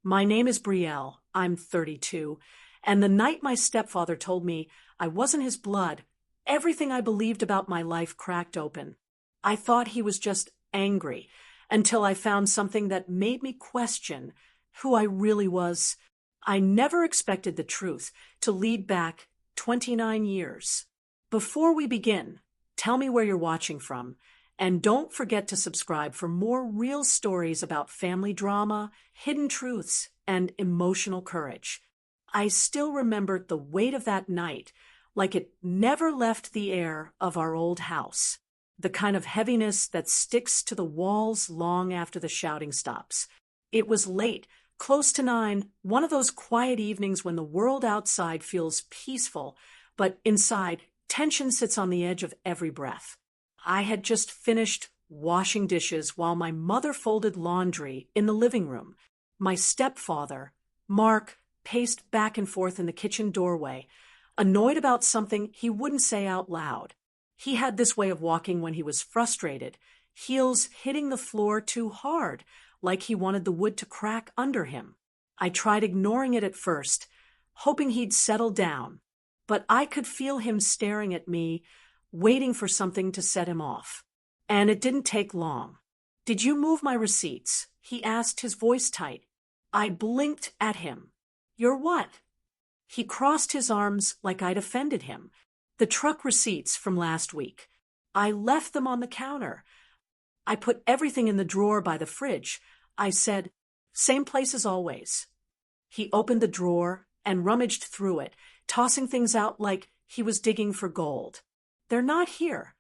My name is Brielle. I'm 32. And the night my stepfather told me I wasn't his blood, everything I believed about my life cracked open. I thought he was just angry until I found something that made me question who I really was. I never expected the truth to lead back 29 years. Before we begin, tell me where you're watching from, and don't forget to subscribe for more real stories about family drama, hidden truths, and emotional courage. I still remember the weight of that night, like it never left the air of our old house. The kind of heaviness that sticks to the walls long after the shouting stops. It was late, close to 9, one of those quiet evenings when the world outside feels peaceful, but inside, tension sits on the edge of every breath. I had just finished washing dishes while my mother folded laundry in the living room. My stepfather, Mark, paced back and forth in the kitchen doorway, annoyed about something he wouldn't say out loud. He had this way of walking when he was frustrated, heels hitting the floor too hard, like he wanted the wood to crack under him. I tried ignoring it at first, hoping he'd settle down, but I could feel him staring at me, waiting for something to set him off. And it didn't take long. "Did you move my receipts?" he asked, his voice tight. I blinked at him. "Your what?" He crossed his arms like I'd offended him. "The truck receipts from last week. I left them on the counter. I put everything in the drawer by the fridge." I said, "Same place as always." He opened the drawer and rummaged through it, tossing things out like he was digging for gold. "They're not here."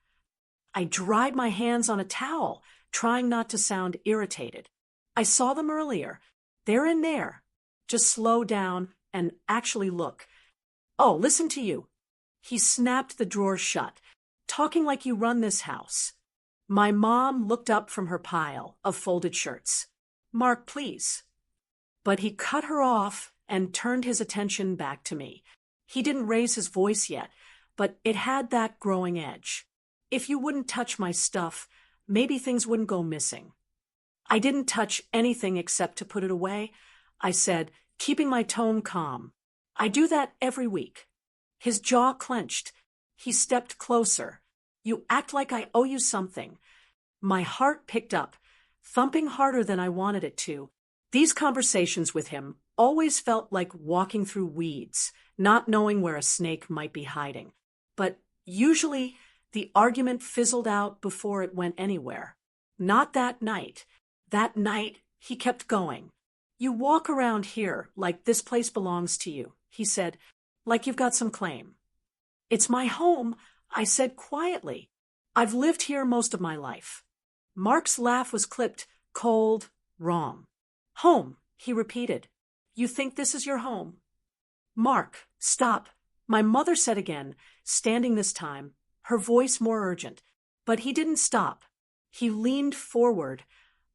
I dried my hands on a towel, trying not to sound irritated. "I saw them earlier. They're in there. Just slow down and actually look." "Oh, listen to you." He snapped the drawer shut, talking like you run this house. My mom looked up from her pile of folded shirts. "Mark, please." But he cut her off and turned his attention back to me. He didn't raise his voice yet, but it had that growing edge. "If you wouldn't touch my stuff, maybe things wouldn't go missing." I didn't touch anything except to put it away, I said, keeping my tone calm. "I do that every week." His jaw clenched. He stepped closer. "You act like I owe you something." My heart picked up, thumping harder than I wanted it to. These conversations with him always felt like walking through weeds, not knowing where a snake might be hiding. But usually the argument fizzled out before it went anywhere. Not that night. That night, he kept going. "You walk around here like this place belongs to you," he said, "like you've got some claim." "It's my home," I said quietly. "I've lived here most of my life." Mark's laugh was clipped, cold, wrong. "Home," he repeated. "You think this is your home?" "Mark, stop," my mother said again, standing this time, her voice more urgent. But he didn't stop. He leaned forward,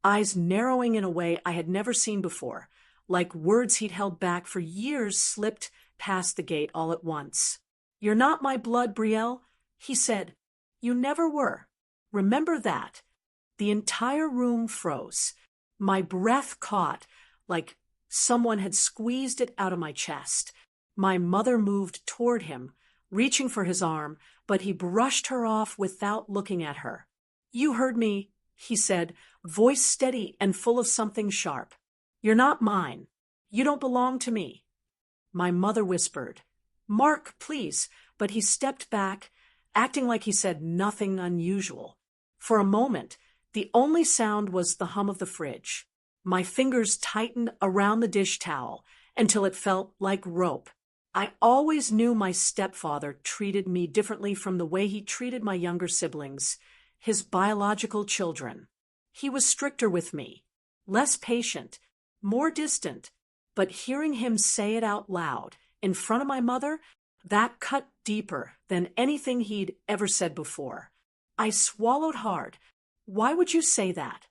eyes narrowing in a way I had never seen before, like words he'd held back for years slipped past the gate all at once. "You're not my blood, Brielle," he said. "You never were. Remember that." The entire room froze. My breath caught, like someone had squeezed it out of my chest. My mother moved toward him, reaching for his arm, but he brushed her off without looking at her. "You heard me," he said, voice steady and full of something sharp. "You're not mine. You don't belong to me." My mother whispered, "Mark, please," but he stepped back, acting like he said nothing unusual. For a moment, the only sound was the hum of the fridge. My fingers tightened around the dish towel until it felt like rope. I always knew my stepfather treated me differently from the way he treated my younger siblings, his biological children. He was stricter with me, less patient, more distant, but hearing him say it out loud in front of my mother, that cut deeper than anything he'd ever said before. I swallowed hard. "Why would you say that?"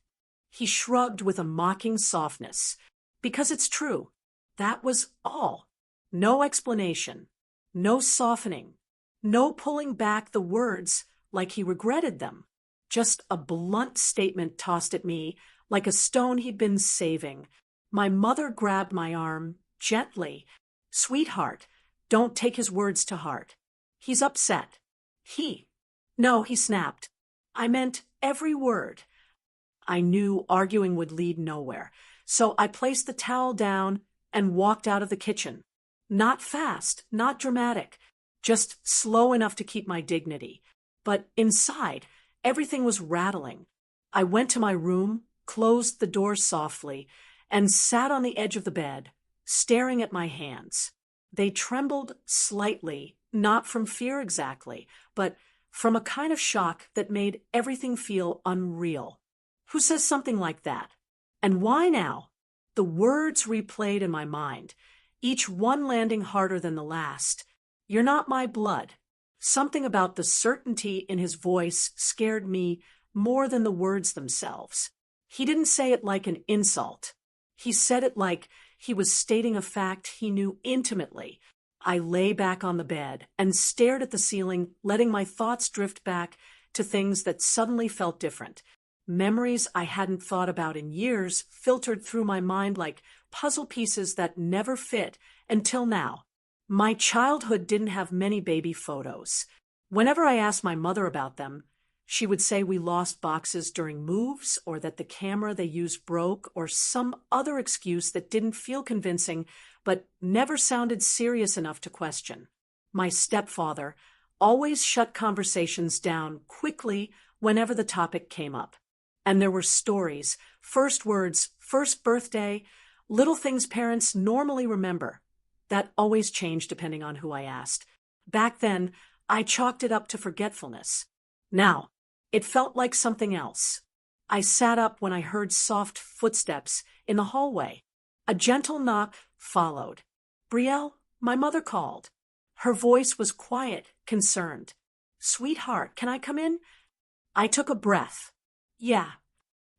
He shrugged with a mocking softness. "Because it's true. That was all. No explanation. No softening. No pulling back the words like he regretted them. Just a blunt statement tossed at me like a stone he'd been saving. My mother grabbed my arm gently. Sweetheart, don't take his words to heart. He's upset. No, he snapped. I meant every word. I knew arguing would lead nowhere, so I placed the towel down and walked out of the kitchen. Not fast, not dramatic, just slow enough to keep my dignity. But inside, everything was rattling. I went to my room, closed the door softly, and sat on the edge of the bed, staring at my hands. They trembled slightly, not from fear exactly, but from a kind of shock that made everything feel unreal. Who says something like that? And why now? The words replayed in my mind, each one landing harder than the last. You're not my blood. Something about the certainty in his voice scared me more than the words themselves. He didn't say it like an insult. He said it like he was stating a fact he knew intimately. I lay back on the bed and stared at the ceiling, letting my thoughts drift back to things that suddenly felt different. Memories I hadn't thought about in years filtered through my mind like puzzle pieces that never fit until now. My childhood didn't have many baby photos. Whenever I asked my mother about them, she would say we lost boxes during moves or that the camera they used broke or some other excuse that didn't feel convincing but never sounded serious enough to question. My stepfather always shut conversations down quickly whenever the topic came up. And there were stories, first words, first birthday, little things parents normally remember. That always changed depending on who I asked. Back then, I chalked it up to forgetfulness. Now, it felt like something else. I sat up when I heard soft footsteps in the hallway. A gentle knock followed. Brielle, my mother called. Her voice was quiet, concerned. Sweetheart, can I come in? I took a breath. Yeah.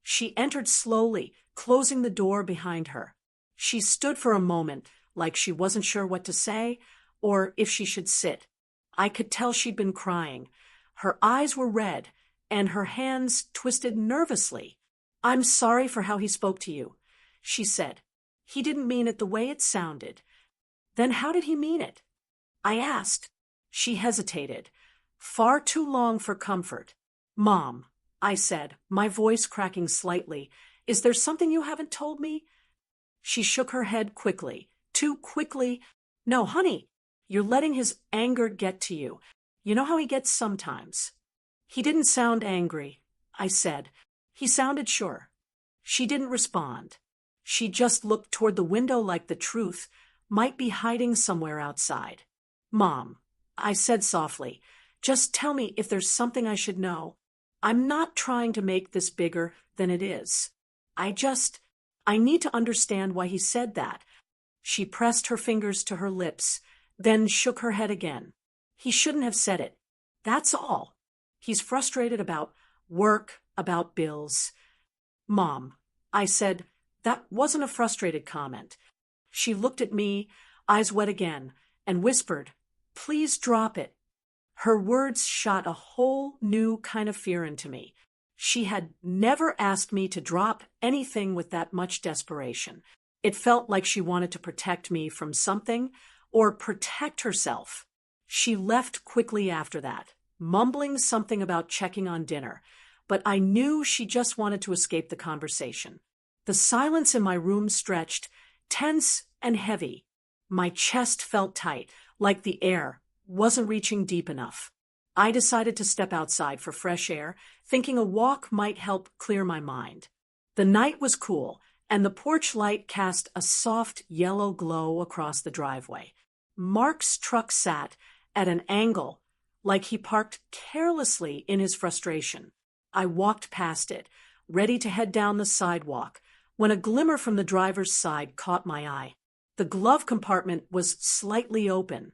She entered slowly, closing the door behind her. She stood for a moment, like she wasn't sure what to say, or if she should sit. I could tell she'd been crying. Her eyes were red, and her hands twisted nervously. I'm sorry for how he spoke to you, she said. He didn't mean it the way it sounded. Then how did he mean it? I asked. She hesitated. Far too long for comfort. Mom, I said, my voice cracking slightly, is there something you haven't told me? She shook her head quickly, too quickly. No, honey, you're letting his anger get to you. You know how he gets sometimes. He didn't sound angry, I said. He sounded sure. She didn't respond. She just looked toward the window like the truth might be hiding somewhere outside. Mom, I said softly, just tell me if there's something I should know. I'm not trying to make this bigger than it is. I need to understand why he said that. She pressed her fingers to her lips, then shook her head again. He shouldn't have said it. That's all. He's frustrated about work, about bills. Mom, I said, that wasn't a frustrated comment. She looked at me, eyes wet again, and whispered, please drop it. Her words shot a whole new kind of fear into me. She had never asked me to drop anything with that much desperation. It felt like she wanted to protect me from something or protect herself. She left quickly after that, mumbling something about checking on dinner, but I knew she just wanted to escape the conversation. The silence in my room stretched, tense and heavy. My chest felt tight, like the air wasn't reaching deep enough. I decided to step outside for fresh air, thinking a walk might help clear my mind. The night was cool, and the porch light cast a soft yellow glow across the driveway. Mark's truck sat at an angle, like he parked carelessly in his frustration. I walked past it, ready to head down the sidewalk, when a glimmer from the driver's side caught my eye. The glove compartment was slightly open.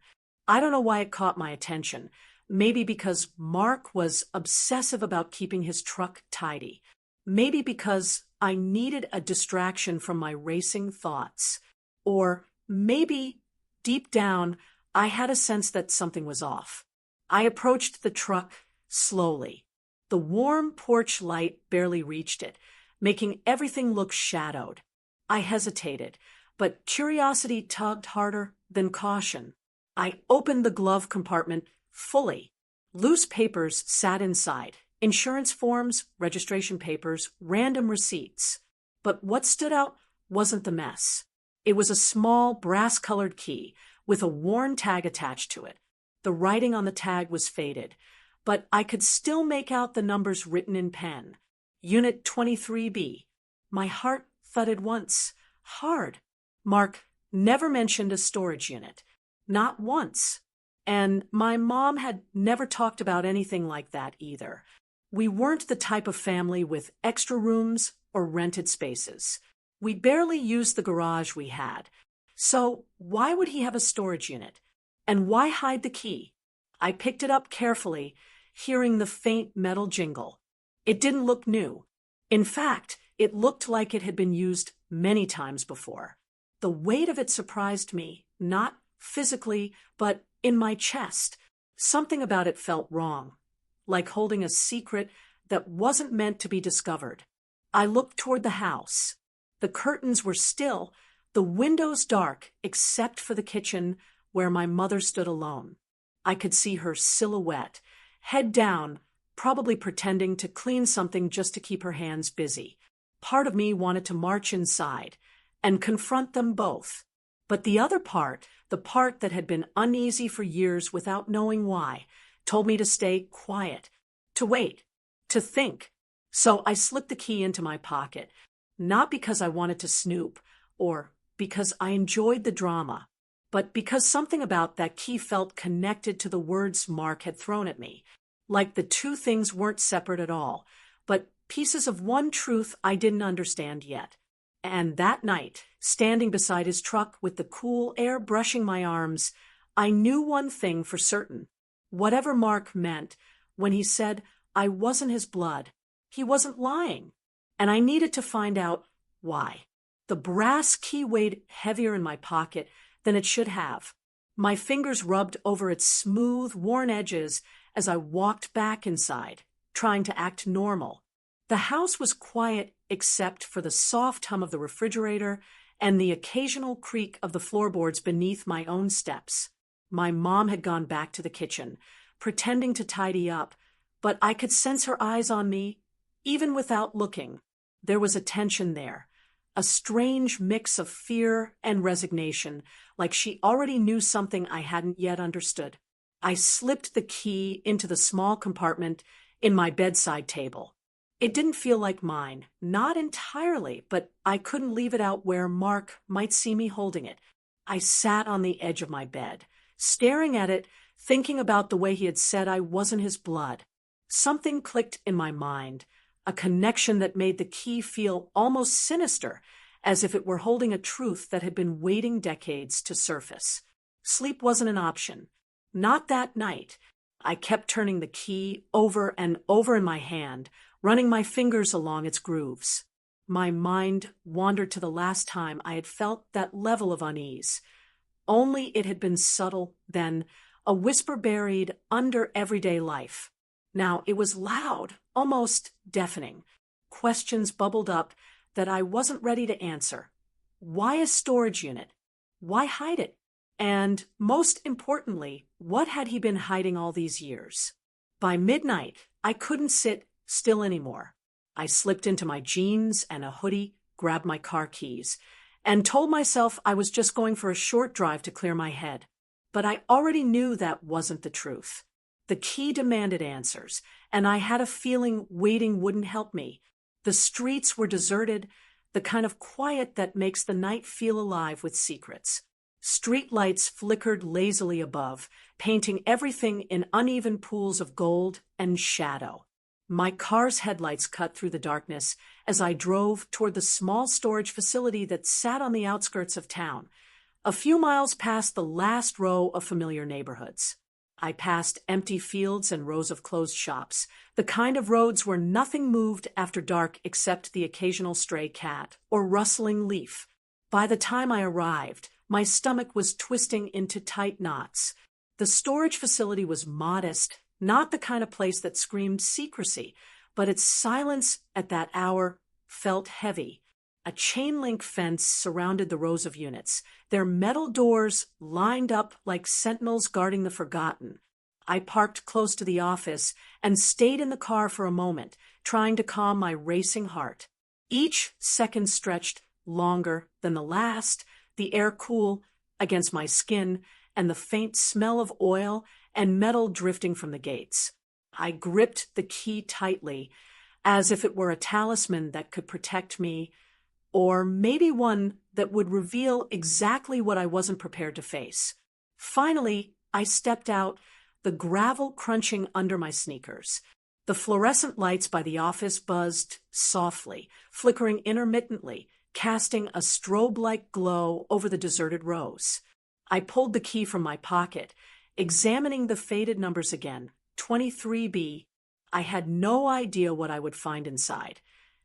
I don't know why it caught my attention. Maybe because Mark was obsessive about keeping his truck tidy. Maybe because I needed a distraction from my racing thoughts. Or maybe, deep down, I had a sense that something was off. I approached the truck slowly. The warm porch light barely reached it, making everything look shadowed. I hesitated, but curiosity tugged harder than caution. I opened the glove compartment fully. Loose papers sat inside, insurance forms, registration papers, random receipts. But what stood out wasn't the mess. It was a small brass-colored key with a worn tag attached to it. The writing on the tag was faded, but I could still make out the numbers written in pen. Unit 23B. My heart thudded once, hard. Mark never mentioned a storage unit. Not once. And my mom had never talked about anything like that either. We weren't the type of family with extra rooms or rented spaces. We barely used the garage we had. So why would he have a storage unit? And why hide the key? I picked it up carefully, hearing the faint metal jingle. It didn't look new. In fact, it looked like it had been used many times before. The weight of it surprised me, not physically, but in my chest. Something about it felt wrong, like holding a secret that wasn't meant to be discovered. I looked toward the house. The curtains were still, the windows dark except for the kitchen where my mother stood alone. I could see her silhouette, head down, probably pretending to clean something just to keep her hands busy. Part of me wanted to march inside and confront them both. But the other part, the part that had been uneasy for years without knowing why, told me to stay quiet, to wait, to think. So I slipped the key into my pocket, not because I wanted to snoop or because I enjoyed the drama, but because something about that key felt connected to the words Mark had thrown at me, like the two things weren't separate at all, but pieces of one truth I didn't understand yet. And that night, standing beside his truck with the cool air brushing my arms, I knew one thing for certain. Whatever Mark meant when he said I wasn't his blood, he wasn't lying. And I needed to find out why. The brass key weighed heavier in my pocket than it should have. My fingers rubbed over its smooth, worn edges as I walked back inside, trying to act normal. The house was quiet except for the soft hum of the refrigerator and the occasional creak of the floorboards beneath my own steps. My mom had gone back to the kitchen, pretending to tidy up, but I could sense her eyes on me, even without looking. There was a tension there, a strange mix of fear and resignation, like she already knew something I hadn't yet understood. I slipped the key into the small compartment in my bedside table. It didn't feel like mine, not entirely, but I couldn't leave it out where Mark might see me holding it. I sat on the edge of my bed, staring at it, thinking about the way he had said I wasn't his blood. Something clicked in my mind, a connection that made the key feel almost sinister, as if it were holding a truth that had been waiting decades to surface. Sleep wasn't an option. Not that night. I kept turning the key over and over in my hand, running my fingers along its grooves. My mind wandered to the last time I had felt that level of unease. Only it had been subtle then, a whisper buried under everyday life. Now it was loud, almost deafening. Questions bubbled up that I wasn't ready to answer. Why a storage unit? Why hide it? And most importantly, what had he been hiding all these years? By midnight, I couldn't sit still anymore. I slipped into my jeans and a hoodie, grabbed my car keys, and told myself I was just going for a short drive to clear my head. But I already knew that wasn't the truth. The key demanded answers, and I had a feeling waiting wouldn't help me. The streets were deserted, the kind of quiet that makes the night feel alive with secrets. Street lights flickered lazily above, painting everything in uneven pools of gold and shadow. My car's headlights cut through the darkness as I drove toward the small storage facility that sat on the outskirts of town, a few miles past the last row of familiar neighborhoods. I passed empty fields and rows of closed shops, the kind of roads where nothing moved after dark except the occasional stray cat or rustling leaf. By the time I arrived, my stomach was twisting into tight knots. The storage facility was modest, not the kind of place that screamed secrecy, but its silence at that hour felt heavy. A chain-link fence surrounded the rows of units, their metal doors lined up like sentinels guarding the forgotten. I parked close to the office and stayed in the car for a moment, trying to calm my racing heart. Each second stretched longer than the last, the air cool against my skin, and the faint smell of oil and metal drifting from the gates. I gripped the key tightly, as if it were a talisman that could protect me, or maybe one that would reveal exactly what I wasn't prepared to face. Finally, I stepped out, the gravel crunching under my sneakers. The fluorescent lights by the office buzzed softly, flickering intermittently, casting a strobe-like glow over the deserted rows. I pulled the key from my pocket, examining the faded numbers again. 23B. I had no idea what I would find inside,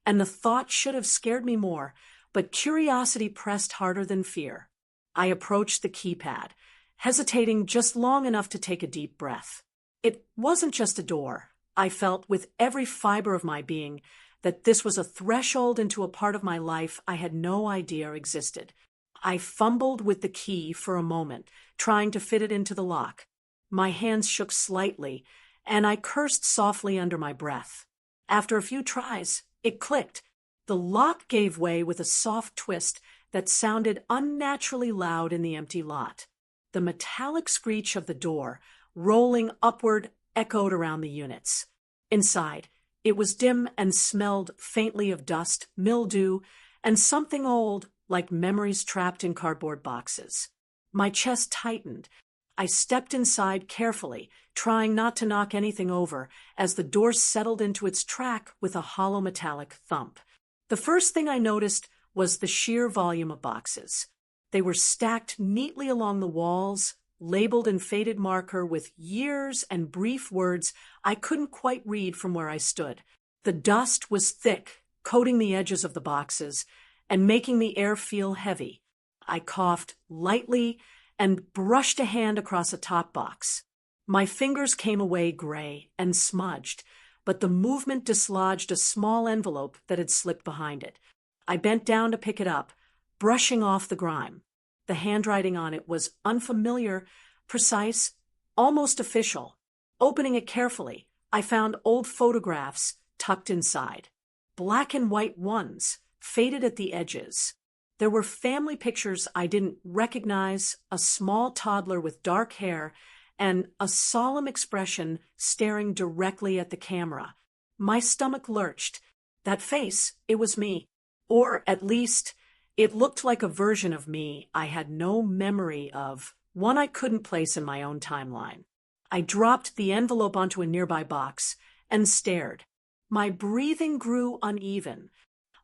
and the thought should have scared me more, but curiosity pressed harder than fear. I approached the keypad, hesitating just long enough to take a deep breath. It wasn't just a door. I felt with every fiber of my being that this was a threshold into a part of my life I had no idea existed. I fumbled with the key for a moment, trying to fit it into the lock. My hands shook slightly, and I cursed softly under my breath. After a few tries, it clicked. The lock gave way with a soft twist that sounded unnaturally loud in the empty lot. The metallic screech of the door, rolling upward, echoed around the units. Inside, it was dim and smelled faintly of dust, mildew, and something old, like memories trapped in cardboard boxes. My chest tightened. I stepped inside carefully, trying not to knock anything over, as the door settled into its track with a hollow metallic thump. The first thing I noticed was the sheer volume of boxes. They were stacked neatly along the walls, labeled in faded marker with years and brief words I couldn't quite read from where I stood. The dust was thick, coating the edges of the boxes and making the air feel heavy. I coughed lightly and brushed a hand across a top box. My fingers came away gray and smudged, but the movement dislodged a small envelope that had slipped behind it. I bent down to pick it up, brushing off the grime. The handwriting on it was unfamiliar, precise, almost official. Opening it carefully, I found old photographs tucked inside. Black and white ones, faded at the edges. There were family pictures I didn't recognize, a small toddler with dark hair, and a solemn expression staring directly at the camera. My stomach lurched. That face, it was me. Or at least, it looked like a version of me I had no memory of, one I couldn't place in my own timeline. I dropped the envelope onto a nearby box and stared. My breathing grew uneven.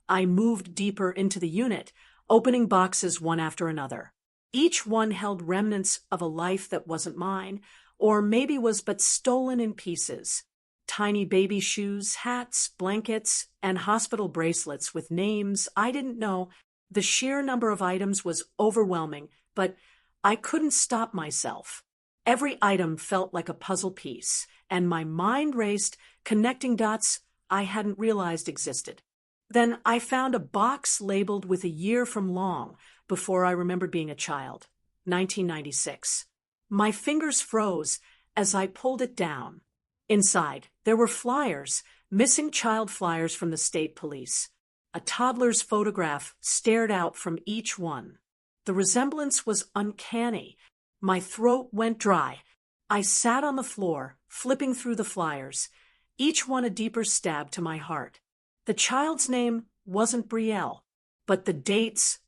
I moved deeper into the unit, opening boxes one after another. Each one held remnants of a life that wasn't mine, or maybe was but stolen in pieces. Tiny baby shoes, hats, blankets, and hospital bracelets with names I didn't know. The sheer number of items was overwhelming, but I couldn't stop myself. Every item felt like a puzzle piece, and my mind raced, connecting dots I hadn't realized existed. Then I found a box labeled with a year from long before I remembered being a child, 1996. My fingers froze as I pulled it down. Inside, there were flyers, missing child flyers from the state police. A toddler's photograph stared out from each one. The resemblance was uncanny. My throat went dry. I sat on the floor, flipping through the flyers, each one a deeper stab to my heart. The child's name wasn't Brielle, but the dates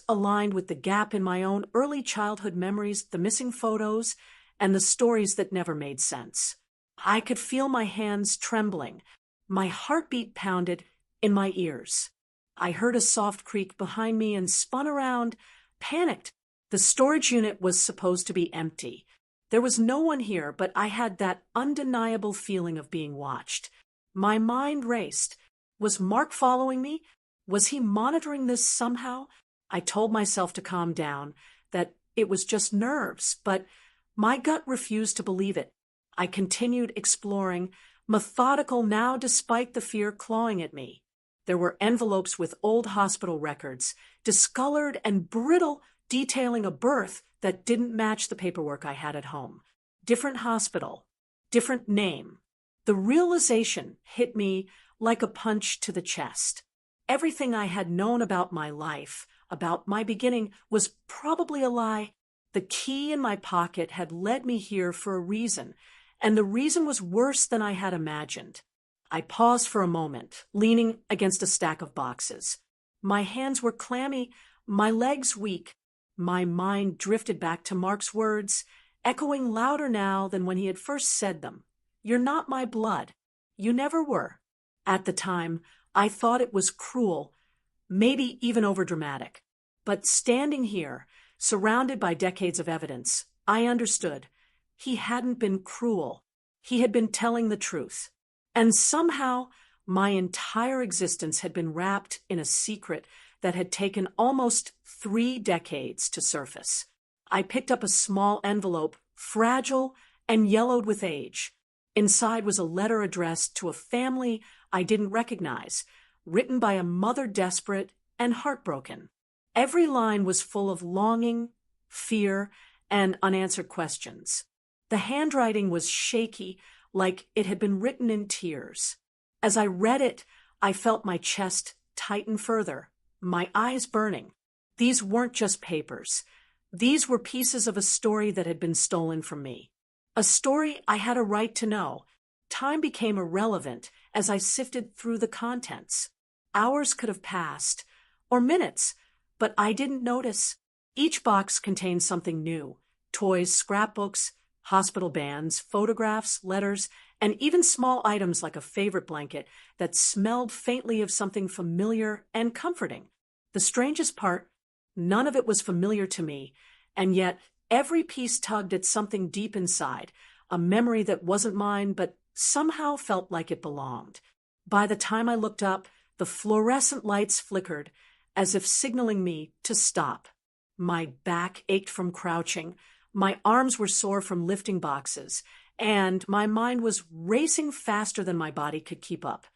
aligned with the gap in my own early childhood memories, the missing photos, and the stories that never made sense. I could feel my hands trembling. My heartbeat pounded in my ears. I heard a soft creak behind me and spun around, panicked. The storage unit was supposed to be empty. There was no one here, but I had that undeniable feeling of being watched. My mind raced. Was Mark following me? Was he monitoring this somehow? I told myself to calm down, that it was just nerves, but my gut refused to believe it. I continued exploring, methodical now despite the fear clawing at me. There were envelopes with old hospital records, discolored and brittle, detailing a birth that didn't match the paperwork I had at home. Different hospital, different name. The realization hit me like a punch to the chest. Everything I had known about my life, about my beginning, was probably a lie. The key in my pocket had led me here for a reason, and the reason was worse than I had imagined. I paused for a moment, leaning against a stack of boxes. My hands were clammy, my legs weak. My mind drifted back to Mark's words, echoing louder now than when he had first said them. "You're not my blood. You never were." At the time, I thought it was cruel, maybe even overdramatic. But standing here, surrounded by decades of evidence, I understood. He hadn't been cruel. He had been telling the truth. And somehow, my entire existence had been wrapped in a secret that had taken almost 3 decades to surface. I picked up a small envelope, fragile and yellowed with age. Inside was a letter addressed to a family I didn't recognize, written by a mother desperate and heartbroken. Every line was full of longing, fear, and unanswered questions. The handwriting was shaky, like it had been written in tears. As I read it, I felt my chest tighten further, my eyes burning. These weren't just papers. These were pieces of a story that had been stolen from me. A story I had a right to know. Time became irrelevant as I sifted through the contents. Hours could have passed, or minutes, but I didn't notice. Each box contained something new: toys, scrapbooks, hospital bands, photographs, letters, and even small items like a favorite blanket that smelled faintly of something familiar and comforting. The strangest part, none of it was familiar to me, and yet every piece tugged at something deep inside, a memory that wasn't mine but somehow felt like it belonged. By the time I looked up, the fluorescent lights flickered, as if signaling me to stop. My back ached from crouching, my arms were sore from lifting boxes, and my mind was racing faster than my body could keep up.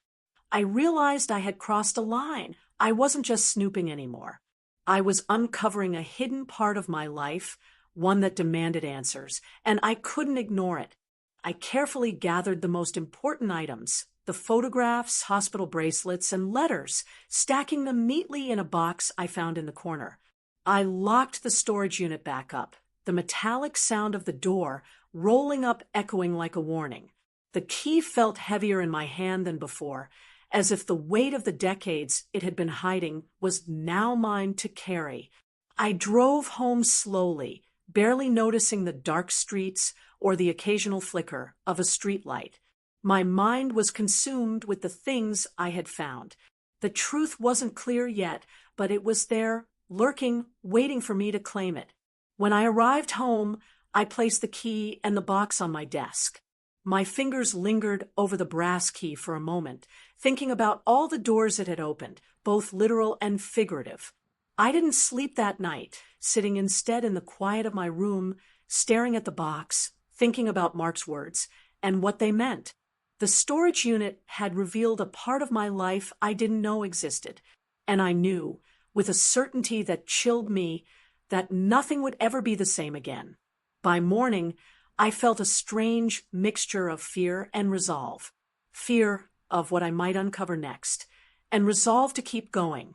I realized I had crossed a line. I wasn't just snooping anymore. I was uncovering a hidden part of my life, one that demanded answers, and I couldn't ignore it. I carefully gathered the most important items, the photographs, hospital bracelets, and letters, stacking them neatly in a box I found in the corner. I locked the storage unit back up, the metallic sound of the door rolling up echoing like a warning. The key felt heavier in my hand than before, as if the weight of the decades it had been hiding was now mine to carry. I drove home slowly, barely noticing the dark streets or the occasional flicker of a streetlight. My mind was consumed with the things I had found. The truth wasn't clear yet, but it was there, lurking, waiting for me to claim it. When I arrived home, I placed the key and the box on my desk. My fingers lingered over the brass key for a moment, thinking about all the doors it had opened, both literal and figurative. I didn't sleep that night, sitting instead in the quiet of my room, staring at the box, thinking about Mark's words and what they meant. The storage unit had revealed a part of my life I didn't know existed, and I knew, with a certainty that chilled me, that nothing would ever be the same again. By morning, I felt a strange mixture of fear and resolve. Fear of what I might uncover next, and resolve to keep going.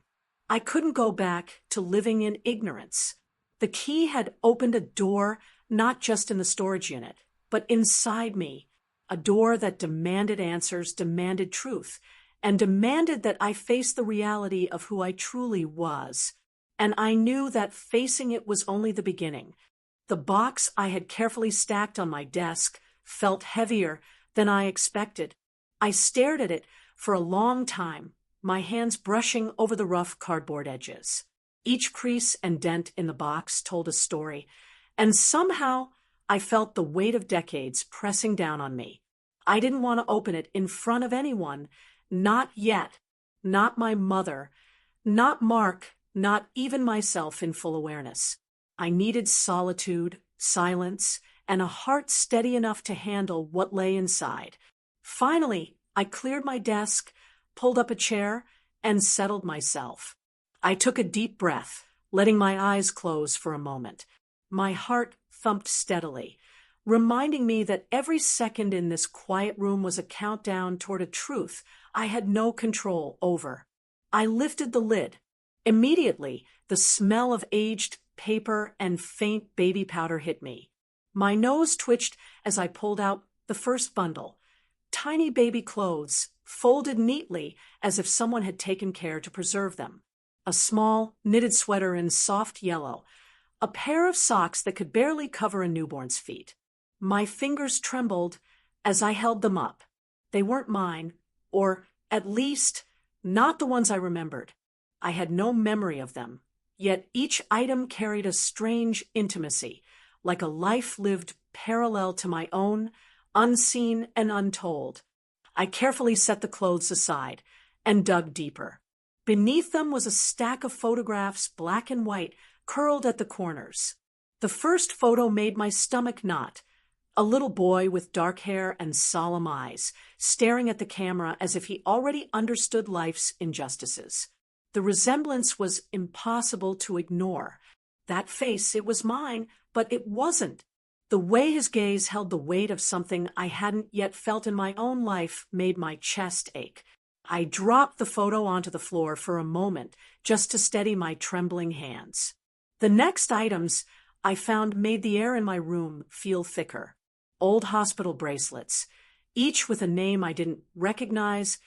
I couldn't go back to living in ignorance. The key had opened a door, not just in the storage unit, but inside me, a door that demanded answers, demanded truth, and demanded that I face the reality of who I truly was. And I knew that facing it was only the beginning. The box I had carefully stacked on my desk felt heavier than I expected. I stared at it for a long time, my hands brushing over the rough cardboard edges. Each crease and dent in the box told a story, and somehow I felt the weight of decades pressing down on me. I didn't want to open it in front of anyone, not yet, not my mother, not Mark, not even myself in full awareness. I needed solitude, silence, and a heart steady enough to handle what lay inside. Finally, I cleared my desk, pulled up a chair, and settled myself. I took a deep breath, letting my eyes close for a moment. My heart thumped steadily, reminding me that every second in this quiet room was a countdown toward a truth I had no control over. I lifted the lid. Immediately, the smell of aged paper and faint baby powder hit me. My nose twitched as I pulled out the first bundle. Tiny baby clothes, folded neatly as if someone had taken care to preserve them. A small, knitted sweater in soft yellow. A pair of socks that could barely cover a newborn's feet. My fingers trembled as I held them up. They weren't mine, or at least not the ones I remembered. I had no memory of them, yet each item carried a strange intimacy, like a life lived parallel to my own, unseen and untold. I carefully set the clothes aside and dug deeper. Beneath them was a stack of photographs, black and white, curled at the corners. The first photo made my stomach knot. A little boy with dark hair and solemn eyes, staring at the camera as if he already understood life's injustices. The resemblance was impossible to ignore. That face, it was mine, but it wasn't. The way his gaze held the weight of something I hadn't yet felt in my own life made my chest ache. I dropped the photo onto the floor for a moment, just to steady my trembling hands. The next items I found made the air in my room feel thicker. Old hospital bracelets, each with a name I didn't recognize,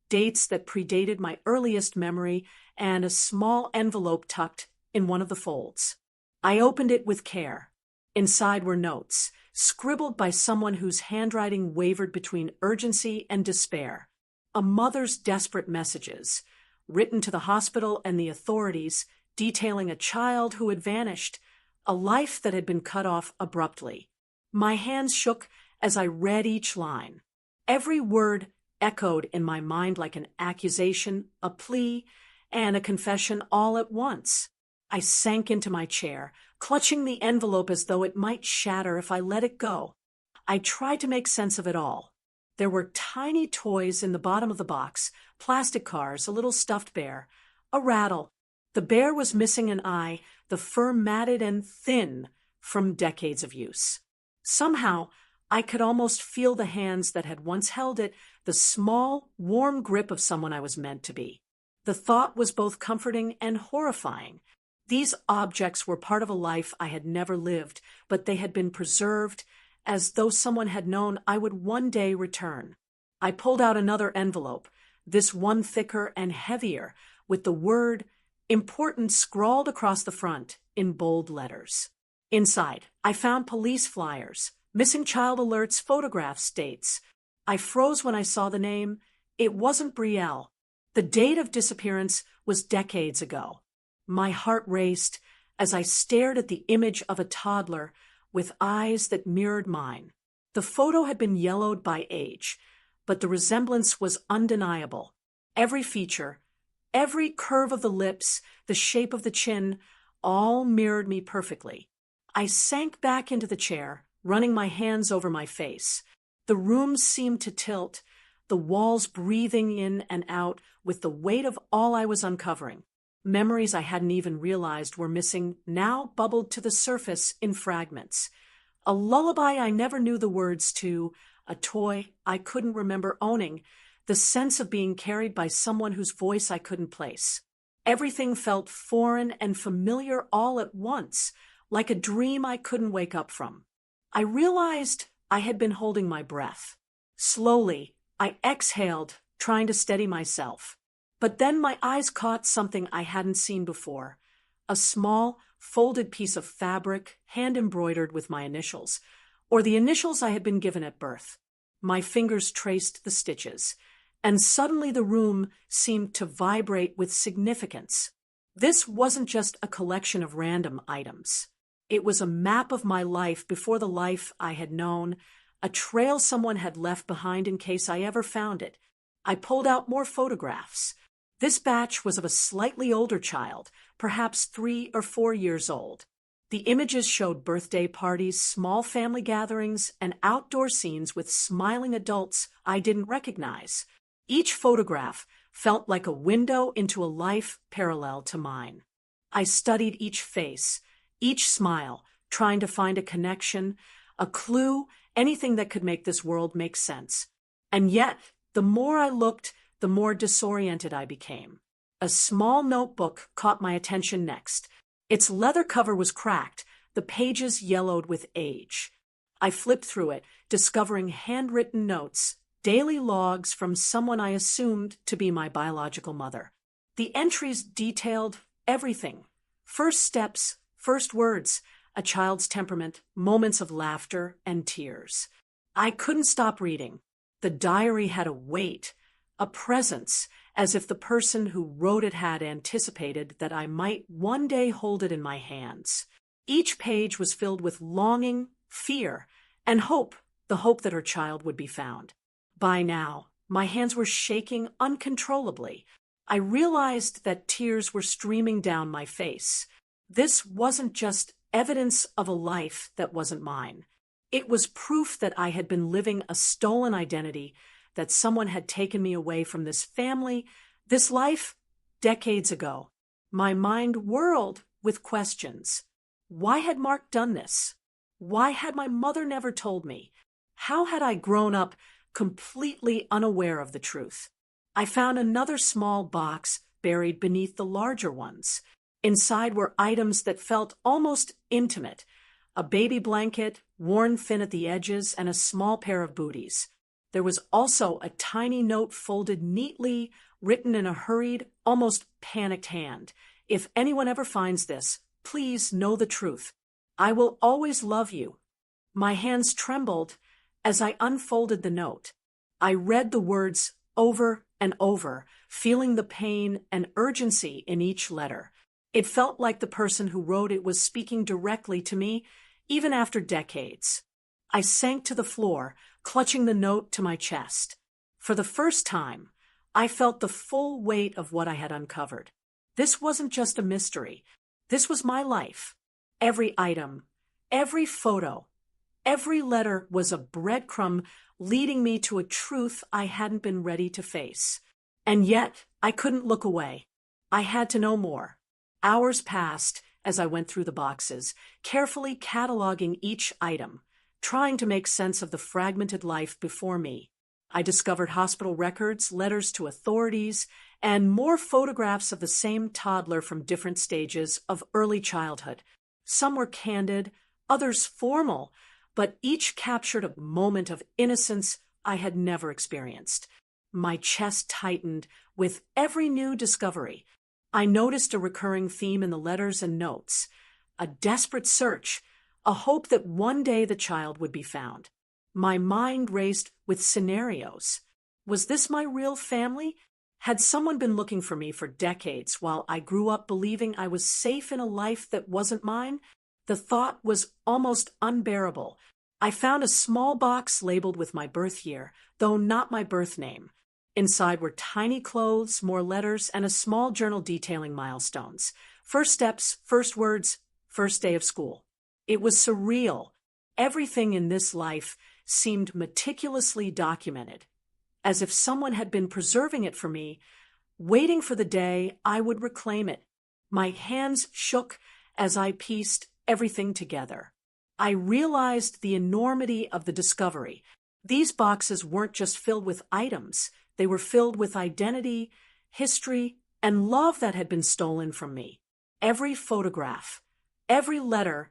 dates that predated my earliest memory, and a small envelope tucked in one of the folds. I opened it with care. Inside were notes, scribbled by someone whose handwriting wavered between urgency and despair. A mother's desperate messages, written to the hospital and the authorities, detailing a child who had vanished, a life that had been cut off abruptly. My hands shook as I read each line. Every word echoed in my mind like an accusation, a plea, and a confession all at once. I sank into my chair, clutching the envelope as though it might shatter if I let it go. I tried to make sense of it all. There were tiny toys in the bottom of the box, plastic cars, a little stuffed bear, a rattle. The bear was missing an eye, the fur matted and thin from decades of use. Somehow, I could almost feel the hands that had once held it, the small, warm grip of someone I was meant to be. The thought was both comforting and horrifying. These objects were part of a life I had never lived, but they had been preserved as though someone had known I would one day return. I pulled out another envelope, this one thicker and heavier, with the word "important" scrawled across the front in bold letters. Inside, I found police flyers, missing child alerts, photographs, dates. I froze when I saw the name. It wasn't Brielle. The date of disappearance was decades ago. My heart raced as I stared at the image of a toddler with eyes that mirrored mine. The photo had been yellowed by age, but the resemblance was undeniable. Every feature, every curve of the lips, the shape of the chin, all mirrored me perfectly. I sank back into the chair, running my hands over my face. The room seemed to tilt, the walls breathing in and out with the weight of all I was uncovering. Memories I hadn't even realized were missing now bubbled to the surface in fragments. A lullaby I never knew the words to, a toy I couldn't remember owning, the sense of being carried by someone whose voice I couldn't place. Everything felt foreign and familiar all at once, like a dream I couldn't wake up from. I realized I had been holding my breath. Slowly, I exhaled, trying to steady myself. But then my eyes caught something I hadn't seen before. A small, folded piece of fabric, hand-embroidered with my initials, or the initials I had been given at birth. My fingers traced the stitches, and suddenly the room seemed to vibrate with significance. This wasn't just a collection of random items. It was a map of my life before the life I had known, a trail someone had left behind in case I ever found it. I pulled out more photographs. This batch was of a slightly older child, perhaps 3 or 4 years old. The images showed birthday parties, small family gatherings, and outdoor scenes with smiling adults I didn't recognize. Each photograph felt like a window into a life parallel to mine. I studied each face, each smile, trying to find a connection, a clue, anything that could make this world make sense. And yet, the more I looked, the more disoriented I became. A small notebook caught my attention next. Its leather cover was cracked, the pages yellowed with age. I flipped through it, discovering handwritten notes, daily logs from someone I assumed to be my biological mother. The entries detailed everything. First steps, first words, a child's temperament, moments of laughter and tears. I couldn't stop reading. The diary had a weight, a presence, as if the person who wrote it had anticipated that I might one day hold it in my hands. Each page was filled with longing, fear, and hope, the hope that her child would be found. By now, my hands were shaking uncontrollably. I realized that tears were streaming down my face. This wasn't just evidence of a life that wasn't mine. It was proof that I had been living a stolen identity, that someone had taken me away from this family, this life, decades ago. My mind whirled with questions. Why had Mark done this? Why had my mother never told me? How had I grown up completely unaware of the truth? I found another small box buried beneath the larger ones. Inside were items that felt almost intimate: a baby blanket, worn thin at the edges, and a small pair of booties. There was also a tiny note folded neatly, written in a hurried, almost panicked hand. If anyone ever finds this, please know the truth. I will always love you. My hands trembled as I unfolded the note. I read the words over and over, feeling the pain and urgency in each letter. It felt like the person who wrote it was speaking directly to me, even after decades. I sank to the floor, clutching the note to my chest. For the first time, I felt the full weight of what I had uncovered. This wasn't just a mystery. This was my life. Every item, every photo, every letter was a breadcrumb leading me to a truth I hadn't been ready to face. And yet, I couldn't look away. I had to know more. Hours passed as I went through the boxes, carefully cataloging each item, trying to make sense of the fragmented life before me. I discovered hospital records, letters to authorities, and more photographs of the same toddler from different stages of early childhood. Some were candid, others formal, but each captured a moment of innocence I had never experienced. My chest tightened with every new discovery. I noticed a recurring theme in the letters and notes: a desperate search, a hope that one day the child would be found. My mind raced with scenarios. Was this my real family? Had someone been looking for me for decades while I grew up believing I was safe in a life that wasn't mine? The thought was almost unbearable. I found a small box labeled with my birth year, though not my birth name. Inside were tiny clothes, more letters, and a small journal detailing milestones. First steps, first words, first day of school. It was surreal. Everything in this life seemed meticulously documented, as if someone had been preserving it for me, waiting for the day I would reclaim it. My hands shook as I pieced everything together. I realized the enormity of the discovery. These boxes weren't just filled with items. They were filled with identity, history, and love that had been stolen from me. Every photograph, every letter,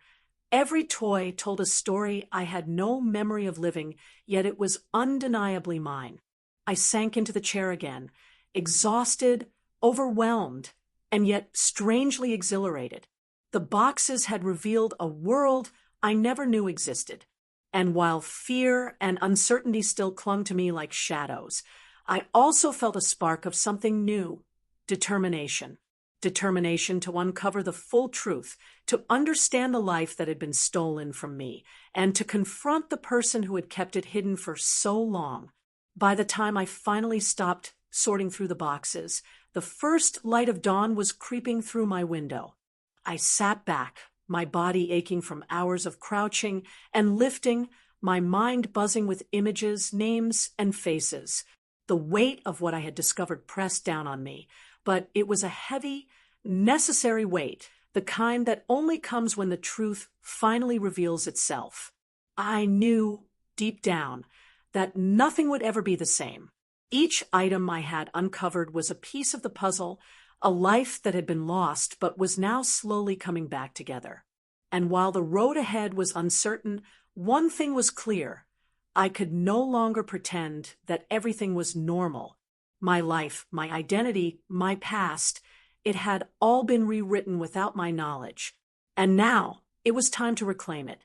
every toy told a story I had no memory of living, yet it was undeniably mine. I sank into the chair again, exhausted, overwhelmed, and yet strangely exhilarated. The boxes had revealed a world I never knew existed. And while fear and uncertainty still clung to me like shadows, I also felt a spark of something new: determination. Determination to uncover the full truth, to understand the life that had been stolen from me, and to confront the person who had kept it hidden for so long. By the time I finally stopped sorting through the boxes, the first light of dawn was creeping through my window. I sat back, my body aching from hours of crouching and lifting, my mind buzzing with images, names, and faces. The weight of what I had discovered pressed down on me, but it was a heavy, necessary weight, the kind that only comes when the truth finally reveals itself. I knew, deep down, that nothing would ever be the same. Each item I had uncovered was a piece of the puzzle, a life that had been lost but was now slowly coming back together. And while the road ahead was uncertain, one thing was clear. I could no longer pretend that everything was normal. My life, my identity, my past, it had all been rewritten without my knowledge. And now it was time to reclaim it.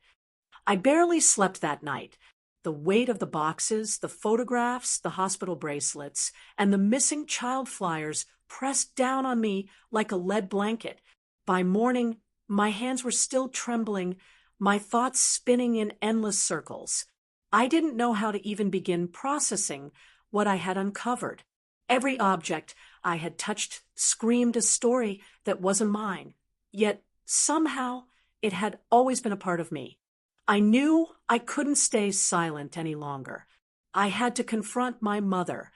I barely slept that night. The weight of the boxes, the photographs, the hospital bracelets, and the missing child flyers pressed down on me like a lead blanket. By morning, my hands were still trembling, my thoughts spinning in endless circles. I didn't know how to even begin processing what I had uncovered. Every object I had touched screamed a story that wasn't mine, yet somehow it had always been a part of me. I knew I couldn't stay silent any longer. I had to confront my mother.